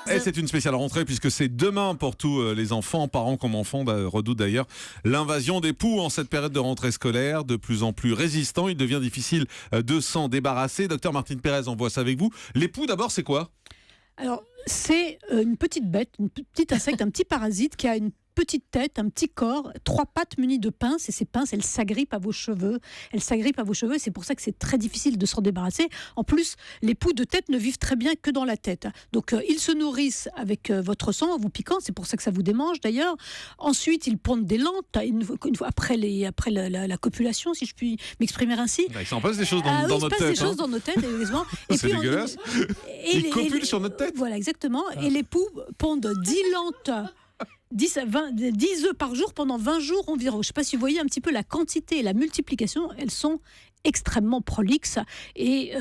Et c'est une spéciale rentrée puisque c'est demain pour tous les enfants, parents comme enfants, redoutent d'ailleurs l'invasion des poux en cette période de rentrée scolaire. De plus en plus résistant, il devient difficile de s'en débarrasser. Docteur Martine Pérez, on voit ça avec vous. Les poux d'abord, c'est quoi ? Alors, c'est une petite bête, un petit insecte, un petit parasite qui a une petite tête, un petit corps, 3 pattes munies de pinces, et ces pinces, elles s'agrippent à vos cheveux. C'est pour ça que c'est très difficile de s'en débarrasser. En plus, les poux de tête ne vivent très bien que dans la tête. Donc, ils se nourrissent avec votre sang en vous piquant, c'est pour ça que ça vous démange d'ailleurs. Ensuite, ils pondent des lantes, une fois après la copulation, si je puis m'exprimer ainsi. Il s'en passe des choses dans notre tête. Il se passe des choses dans nos têtes, évidemment. C'est dégueulasse. Ils copulent sur notre tête. Voilà, exactement. Et les poux pondent 10 lantes. 10 œufs par jour pendant 20 jours environ. Je ne sais pas si vous voyez un petit peu la quantité et la multiplication, elles sont extrêmement prolixes et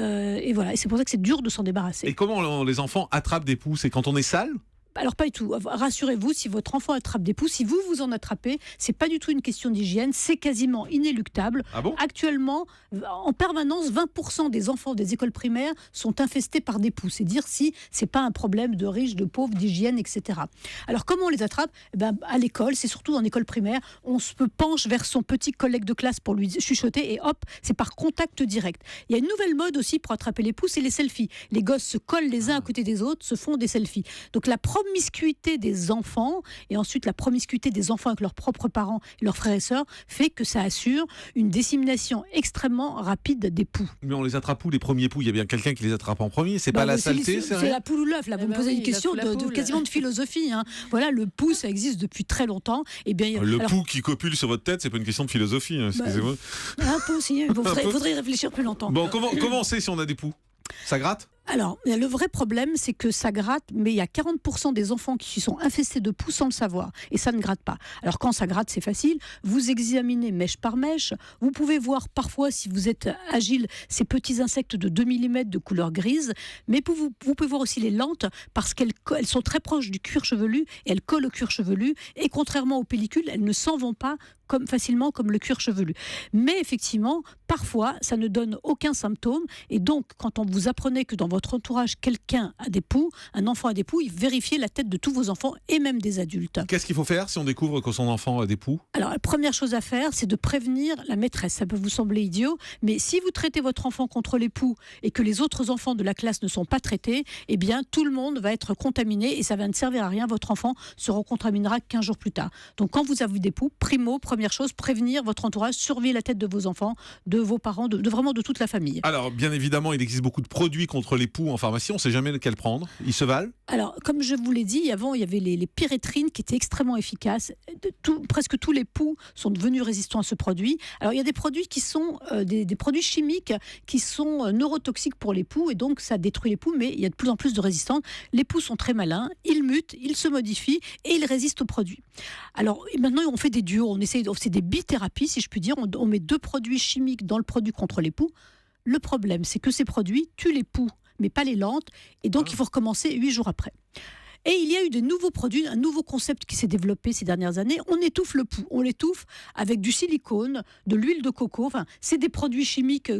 voilà. Et c'est pour ça que c'est dur de s'en débarrasser. Et comment les enfants attrapent des poux ? C'est quand on est sale ? Alors pas du tout. Rassurez-vous, si votre enfant attrape des poux, si vous en attrapez, c'est pas du tout une question d'hygiène, c'est quasiment inéluctable. Ah bon ? Actuellement, en permanence, 20% des enfants des écoles primaires sont infestés par des poux. C'est dire si c'est pas un problème de riches, de pauvres, d'hygiène, etc. Alors comment on les attrape ? À l'école, c'est surtout en école primaire, on se penche vers son petit collègue de classe pour lui chuchoter et hop, c'est par contact direct. Il y a une nouvelle mode aussi pour attraper les poux, c'est les selfies. Les gosses se collent les uns à côté des autres, se font des selfies. Donc la promiscuité des enfants et ensuite la promiscuité des enfants avec leurs propres parents et leurs frères et sœurs fait que ça assure une dissémination extrêmement rapide des poux. Mais on les attrape où les premiers poux ? Il y a bien quelqu'un qui les attrape en premier. C'est pas la saleté, c'est la poule ou l'œuf. Là, vous me posez une question quasiment de philosophie. Hein. Voilà, le poux, ça existe depuis très longtemps. Et bien, poux qui copule sur votre tête, c'est pas une question de philosophie. Hein, excusez-moi. Un peu aussi. Il faudrait y réfléchir plus longtemps. Bon, comment on sait si on a des poux ? Ça gratte ? Alors, le vrai problème, c'est que ça gratte, mais il y a 40% des enfants qui sont infestés de poux sans le savoir. Et ça ne gratte pas. Alors, quand ça gratte, c'est facile. Vous examinez mèche par mèche. Vous pouvez voir parfois, si vous êtes agile, ces petits insectes de 2 mm de couleur grise. Mais vous pouvez voir aussi les lentes parce qu'elles sont très proches du cuir chevelu et elles collent au cuir chevelu. Et contrairement aux pellicules, elles ne s'en vont pas facilement comme le cuir chevelu. Mais effectivement, parfois, ça ne donne aucun symptôme. Et donc, quand vous apprenez que dans votre entourage, quelqu'un a des poux, un enfant a des poux, vérifiez la tête de tous vos enfants et même des adultes. Qu'est-ce qu'il faut faire si on découvre que son enfant a des poux ? Alors, la première chose à faire, c'est de prévenir la maîtresse. Ça peut vous sembler idiot, mais si vous traitez votre enfant contre les poux et que les autres enfants de la classe ne sont pas traités, eh bien, tout le monde va être contaminé et ça va ne servir à rien. Votre enfant se recontaminera 15 jours plus tard. Donc, quand vous avez des poux, première chose, prévenir votre entourage, surveiller la tête de vos enfants, de vos parents, vraiment de toute la famille. Alors, bien évidemment, il existe beaucoup de produits contre les poux en pharmacie, on ne sait jamais lequel prendre. Ils se valent ? Alors, comme je vous l'ai dit, avant, il y avait les pyrétrines qui étaient extrêmement efficaces. Presque tous les poux sont devenus résistants à ce produit. Alors, il y a des produits qui sont des produits chimiques qui sont neurotoxiques pour les poux et donc ça détruit les poux, mais il y a de plus en plus de résistants. Les poux sont très malins, ils mutent, ils se modifient et ils résistent aux produits. Alors, maintenant, on fait des duos, c'est des bithérapies, si je puis dire. On met 2 produits chimiques dans le produit contre les poux. Le problème, c'est que ces produits tuent les poux, mais pas les lentes, et donc il faut recommencer 8 jours après. Et il y a eu des nouveaux produits, un nouveau concept qui s'est développé ces dernières années. On étouffe le poux. On l'étouffe avec du silicone, de l'huile de coco. Enfin, c'est des produits chimiques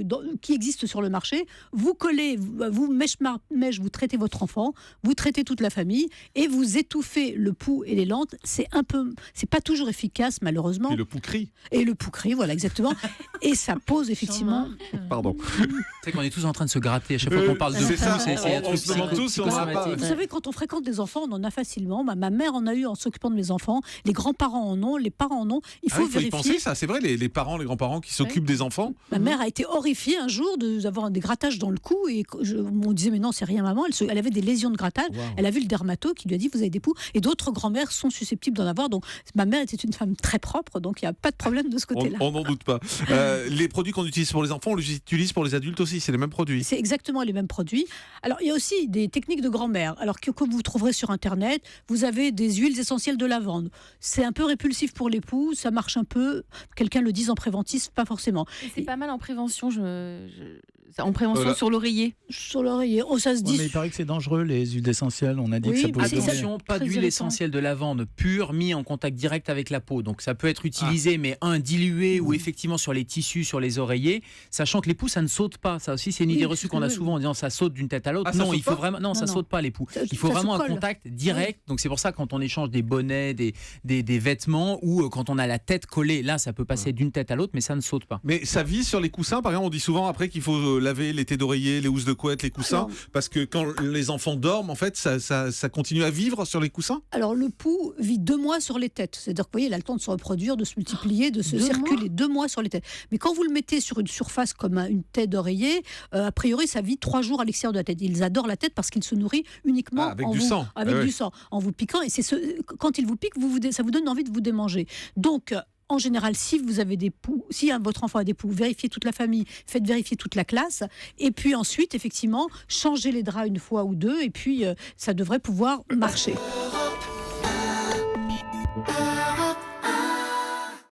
qui existent sur le marché. Vous collez, mèche, vous traitez votre enfant, vous traitez toute la famille et vous étouffez le poux et les lentes. C'est pas toujours efficace, malheureusement. Et le poux crie. Et le poux crie, voilà, exactement. Et ça pose effectivement. Pardon. C'est qu'on est tous en train de se gratter à chaque fois qu'on parle de c'est poux. ça. On se demande tous si on n'a pas. Vous savez, quand on fréquente des enfants, on en a facilement. Ma mère en a eu en s'occupant de mes enfants. Les grands-parents en ont, les parents en ont. Il faut vérifier. Il faut y penser, ça. C'est vrai, les parents, les grands-parents qui s'occupent des enfants. Ma mère a été horrifiée un jour d'avoir des grattages dans le cou. Et on disait, mais non, c'est rien, maman. Elle avait des lésions de grattage. Wow. Elle a vu le dermato qui lui a dit, vous avez des poux. Et d'autres grand-mères sont susceptibles d'en avoir. Donc, ma mère était une femme très propre. Donc, il n'y a pas de problème de ce côté-là. On n'en doute pas. Les produits qu'on utilise pour les enfants, on les utilise pour les adultes aussi. C'est les mêmes produits. C'est exactement les mêmes produits. Alors, il y a aussi des techniques de grand-mère. Alors, que vous trouverez sur Internet, vous avez des huiles essentielles de lavande. C'est un peu répulsif pour les poux, ça marche un peu. Quelqu'un le dise en préventif, pas forcément. C'est pas mal en prévention. en prévention sur l'oreiller. Sur l'oreiller. Oh, ça se dit. Mais il paraît que c'est dangereux, les huiles essentielles. On a dit Oui, que ça pouvait donner. Attention, pas Très d'huile irritant. essentielle de lavande pure mis en contact direct avec la peau. Donc ça peut être utilisé, mais dilué ou effectivement sur les tissus, sur les oreillers, sachant que les poux, ça ne saute pas. Ça aussi, c'est une idée reçue qu'on a souvent en disant ça saute d'une tête à l'autre. Ah, ça Non, saute il faut pas vraiment, non, ça saute pas les poux. Il faut Ça vraiment se un colle. contact direct. Donc c'est pour ça quand on échange des bonnets, des vêtements ou quand on a la tête collée, là ça peut passer d'une tête à l'autre, mais ça ne saute pas. Mais ça vise sur les coussins, par exemple, on dit souvent après qu'il faut laver les têtes d'oreiller, les housses de couette, les coussins, Alors, parce que quand les enfants dorment, en fait, ça continue à vivre sur les coussins. Alors, le pouls vit 2 mois sur les têtes. C'est-à-dire que vous voyez, il a le temps de se reproduire, de se multiplier, de se 2 circuler 2 mois sur les têtes. Mais quand vous le mettez sur une surface comme une tête d'oreiller, a priori, ça vit 3 jours à l'extérieur de la tête. Ils adorent la tête parce qu'il se nourrit uniquement avec du sang. avec Ah du ouais. sang, en vous piquant. Et quand il vous pique, ça vous donne envie de vous démanger. Donc, en général, si vous avez des poux, si votre enfant a des poux, vérifiez toute la famille, faites vérifier toute la classe, et puis ensuite, effectivement, changez les draps une fois ou deux, et puis ça devrait pouvoir marcher.